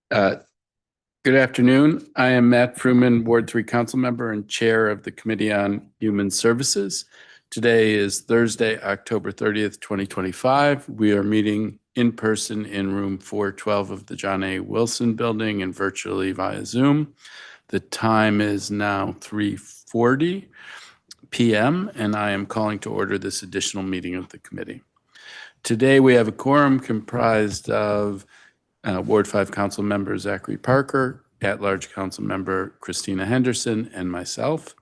Uh, Good afternoon. I am Matt Fruman, Ward 3 Council Member and Chair of the Committee on Human Services. Today is Thursday, October 30th, 2025. We are meeting in person in room 412 of the John A. Wilson Building and virtually via Zoom. The time is now 3:40 p.m. and I am calling to order this additional meeting of the committee. Today we have a quorum comprised of Ward 5 Council Member Zachary Parker, at-large Council Member Christina Henderson, and myself.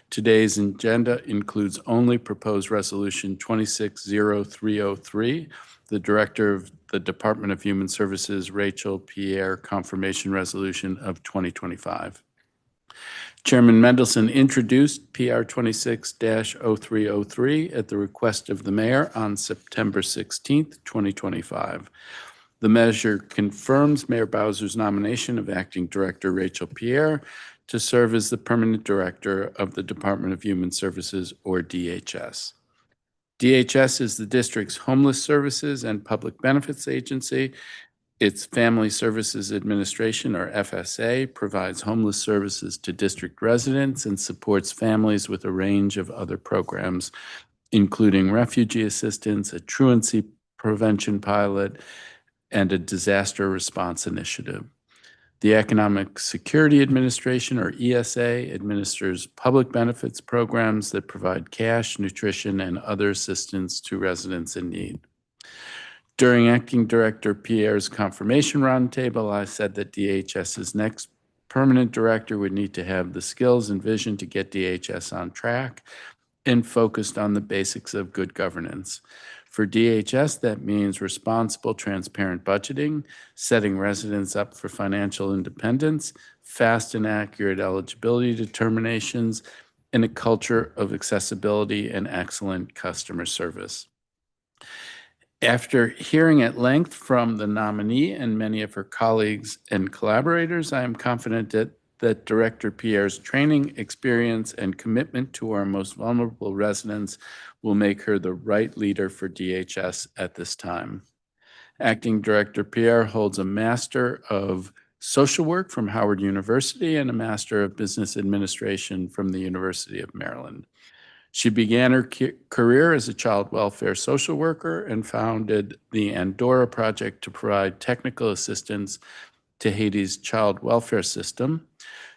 Today's agenda includes only proposed Resolution 26-0303, the Director of the Department of Human Services, Rachel Pierre Confirmation Resolution of 2025. Chairman Mendelson introduced PR 26-0303 at the request of the mayor on September 16th, 2025. The measure confirms Mayor Bowser's nomination of Acting Director Rachel Pierre to serve as the permanent director of the Department of Human Services, or DHS. DHS is the district's homeless services and public benefits agency. Its Family Services Administration, or FSA, provides homeless services to district residents and supports families with a range of other programs, including refugee assistance, a truancy prevention pilot, and a disaster response initiative. The Economic Security Administration, or ESA, administers public benefits programs that provide cash, nutrition, and other assistance to residents in need. During Acting Director Pierre's confirmation roundtable, I said that DHS's next permanent director would need to have the skills and vision to get DHS on track and focused on the basics of good governance. For DHS, that means responsible, transparent budgeting, setting residents up for financial independence, fast and accurate eligibility determinations, and a culture of accessibility and excellent customer service. After hearing at length from the nominee and many of her colleagues and collaborators, I am confident that Director Pierre's training, experience, and commitment to our most vulnerable residents will make her the right leader for DHS at this time. Acting Director Pierre holds a Master of Social Work from Howard University and a Master of Business Administration from the University of Maryland. She began her career as a child welfare social worker and founded the Andorra Project to provide technical assistance to Haiti's child welfare system.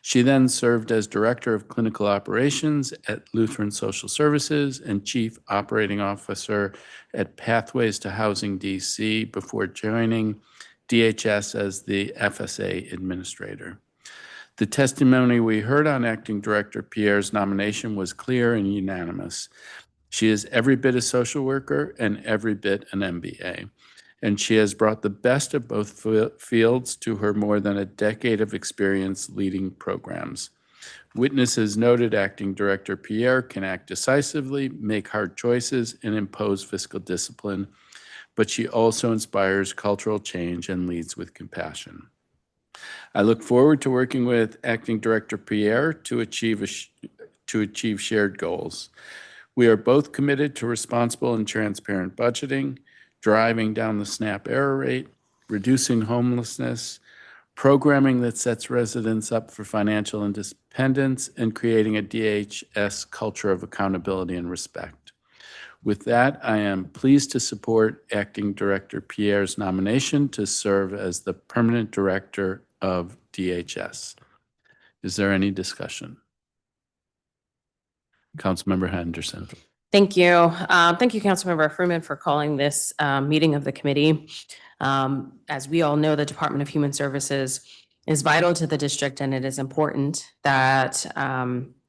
She then served as Director of Clinical Operations at Lutheran Social Services and Chief Operating Officer at Pathways to Housing DC before joining DHS as the FSA Administrator. The testimony we heard on Acting Director Pierre's nomination was clear and unanimous. She is every bit a social worker and every bit an MBA. And she has brought the best of both fields to her more than a decade of experience leading programs. Witnesses noted Acting Director Pierre can act decisively, make hard choices, and impose fiscal discipline, but she also inspires cultural change and leads with compassion. I look forward to working with Acting Director Pierre to achieve shared goals. We are both committed to responsible and transparent budgeting, driving down the SNAP error rate, reducing homelessness, programming that sets residents up for financial independence, and creating a DHS culture of accountability and respect. With that, I am pleased to support Acting Director Pierre's nomination to serve as the permanent director of DHS. Is there any discussion? Councilmember Henderson. Thank you. Thank you, Councilmember Fruman, for calling this meeting of the committee. As we all know, the Department of Human Services is vital to the district, and it is important that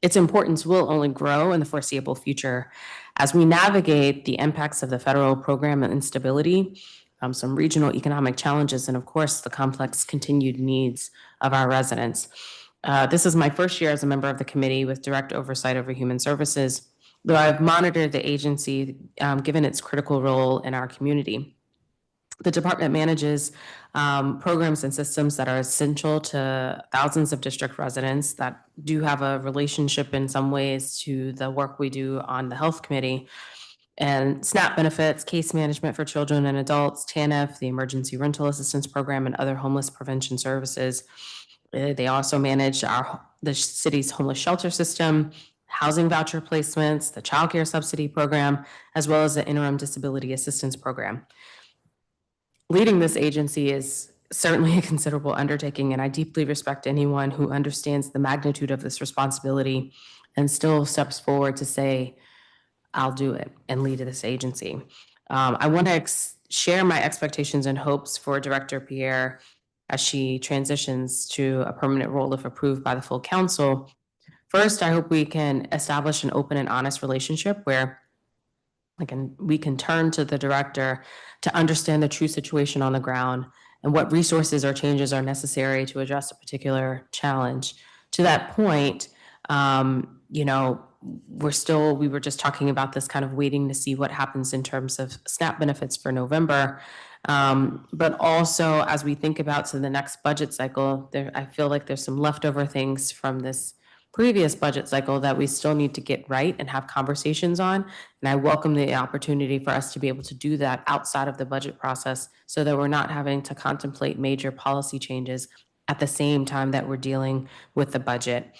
its importance will only grow in the foreseeable future as we navigate the impacts of the federal program and instability, some regional economic challenges, and of course, the complex continued needs of our residents. This is my first year as a member of the committee with direct oversight over human services, though I've monitored the agency given its critical role in our community. The department manages programs and systems that are essential to thousands of district residents that do have a relationship in some ways to the work we do on the health committee. and SNAP benefits, case management for children and adults, TANF, the Emergency Rental Assistance Program, and other homeless prevention services. They also manage the city's homeless shelter system, housing voucher placements, the child care subsidy program, as well as the interim disability assistance program. Leading this agency is certainly a considerable undertaking, and I deeply respect anyone who understands the magnitude of this responsibility and still steps forward to say, I'll do it and lead this agency. I want to share my expectations and hopes for Director Pierre as she transitions to a permanent role if approved by the full council. First, I hope we can establish an open and honest relationship where we can turn to the director to understand the true situation on the ground and what resources or changes are necessary to address a particular challenge. To that point, we were just talking about this, kind of waiting to see what happens in terms of SNAP benefits for November. But also, as we think about to the next budget cycle, I feel like there's some leftover things from this previous budget cycle that we still need to get right and have conversations on. And I welcome the opportunity for us to be able to do that outside of the budget process so that we're not having to contemplate major policy changes at the same time that we're dealing with the budget.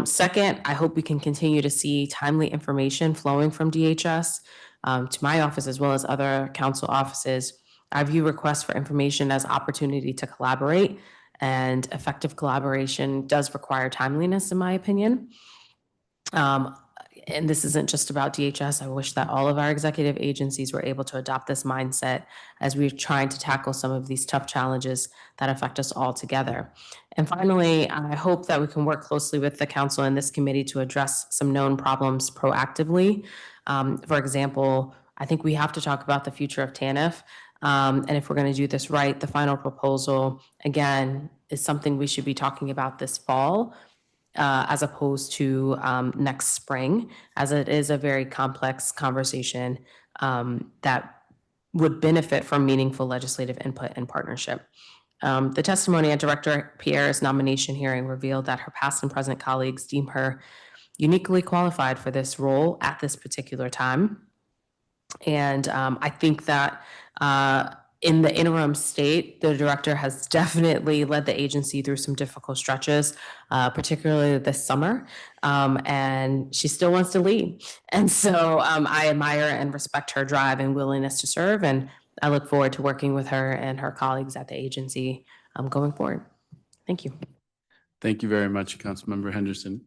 Second, I hope we can continue to see timely information flowing from DHS to my office as well as other council offices. I view requests for information as opportunity to collaborate, and effective collaboration does require timeliness, in my opinion. And this isn't just about DHS. I wish that all of our executive agencies were able to adopt this mindset as we're trying to tackle some of these tough challenges that affect us all together. And finally, I hope that we can work closely with the council and this committee to address some known problems proactively. For example, I think we have to talk about the future of TANF. And if we're going to do this right, the final proposal, again, is something we should be talking about this fall, as opposed to next spring, as it is a very complex conversation that would benefit from meaningful legislative input and partnership. The testimony at Director Pierre's nomination hearing revealed that her past and present colleagues deem her uniquely qualified for this role at this particular time. And I think that in the interim state, the director has definitely led the agency through some difficult stretches, particularly this summer. And she still wants to lead. And so I admire and respect her drive and willingness to serve. And I look forward to working with her and her colleagues at the agency going forward. Thank you. Thank you very much, Councilmember Henderson.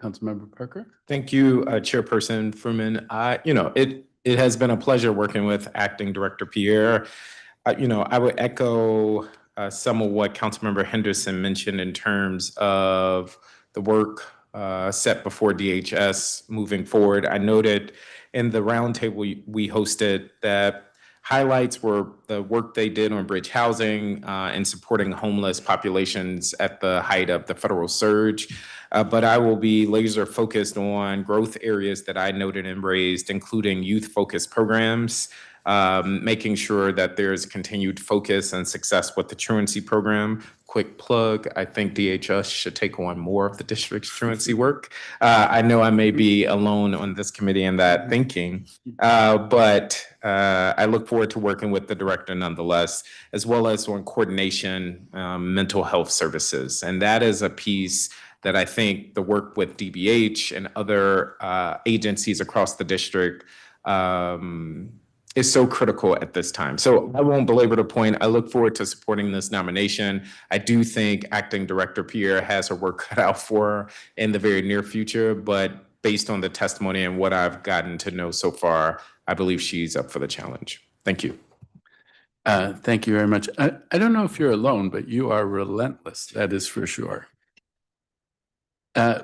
Councilmember Parker? Thank you, Chairperson Fruman. It has been a pleasure working with Acting Director Pierre. I would echo some of what Councilmember Henderson mentioned in terms of the work set before DHS moving forward. I noted in the roundtable we hosted that highlights were the work they did on bridge housing and supporting homeless populations at the height of the federal surge. But I will be laser focused on growth areas that I noted and raised, including youth-focused programs, making sure that there's continued focus and success with the truancy program. Quick plug, I think DHS should take on more of the district's truancy work. I know I may be alone on this committee in that thinking, but I look forward to working with the director nonetheless, as well as on coordination, mental health services. And that is a piece that I think the work with DBH and other agencies across the district is so critical at this time. So I won't belabor the point. I look forward to supporting this nomination. I do think Acting Director Pierre has her work cut out for her in the very near future, but based on the testimony and what I've gotten to know so far, I believe she's up for the challenge. Thank you. Thank you very much. I don't know if you're alone, but you are relentless. That is for sure.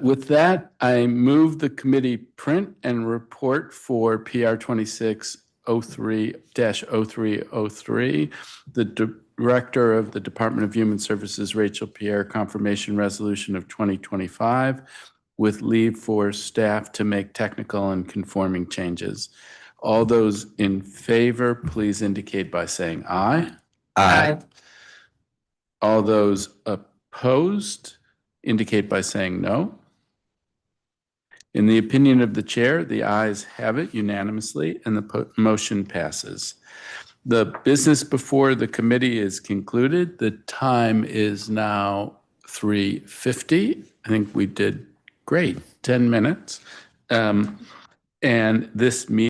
With that, I move the committee print and report for PR 26-03-0303. The Director of the Department of Human Services, Rachel Pierre, confirmation resolution of 2025 with leave for staff to make technical and conforming changes. All those in favor, please indicate by saying aye. Aye. All those opposed indicate by saying no. In the opinion of the chair, the ayes have it unanimously, and the motion passes. The business before the committee is concluded. The time is now 3:50. I think we did great, 10 minutes. And this meeting